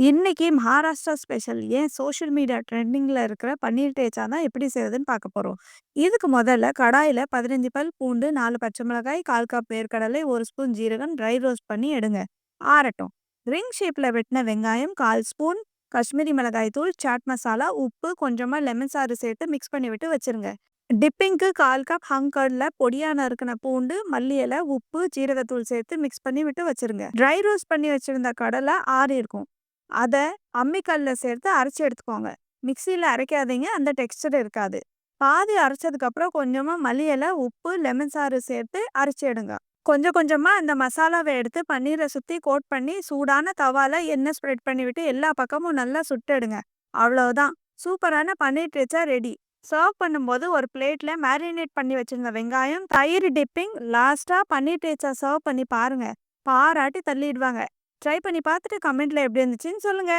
இன்னைக்கு மகாராஷ்டிரா ஸ்பெஷல் ஏன் social media ட்ரெண்டிங்ல இருக்கிற பன்னீர் டேச்சா தான் எப்படி செய்யறதுன்னு பார்க்க போறோம். இதுக்கு முதல்ல கடாயில 15 பல் பூண்டு, 4 பச்சை மிளகாய், 1/4 கப் வேர்க்கடலை, 1 ஸ்பூன் ஜீரகம் ட்ரை ரோஸ்ட் பண்ணி எடுங்க. ஆறட்டும். ரிங் ஷேப்ல வெட்டின வெங்காயம், 1/4 ஸ்பூன் காஷ்மீரி மிளகாய் தூள், சாட் மசாலா, உப்பு, கொஞ்சமா லெமன் சாறு சேர்த்து மிக்ஸ் பண்ணி விட்டு வச்சிருங்க. டிப்பிங்க்கு 1/4 கப் ஹங் கர்ட்ல பொடியா நறுக்கின பூண்டு, மல்லி இலை, உப்பு, ஜீரகத்தூள் சேர்த்து மிக்ஸ் பண்ணி விட்டு வச்சிருங்க. ட்ரை ரோஸ்ட் பண்ணி வச்சிருந்த கடலை ஆறி இருக்கும். அத அம்மிக்கல்ல சேர்த்து அரைச்சு எடுத்துக்கோங்க. மிக்ஸியில அரைக்காதீங்க, அந்த டெக்ஸ்சர் இருக்காது. பாதி அரைச்சதுக்கப்புறம் கொஞ்சமா மல்லி இலை, உப்பு, லெமன் சாறு சேர்த்து அரைச்சு எடுங்க. கொஞ்சம் கொஞ்சமா அந்த மசாலாவை எடுத்து பன்னீரை சுத்தி கோட் பண்ணி சூடான தவால எண்ணெய் ஸ்ப்ரெட் பண்ணி விட்டு எல்லா பக்கமும் நல்லா சுட்டெடுங்க. அவ்வளவுதான். சூப்பரான பன்னீர் டேச்சா ரெடி. சர்வ் பண்ணும்போது ஒரு பிளேட்ல மேரினேட் பண்ணி வச்சிருந்த வெங்காயம், தயிர் டிப்பிங், லாஸ்டா பன்னீர் டேச்சா சர்வ் பண்ணி பாருங்க. பாராட்டி தள்ளிடுவாங்க. ட்ரை பண்ணி பார்த்துட்டு கமெண்ட்ல எப்படி இருந்துச்சுன்னு சொல்லுங்க.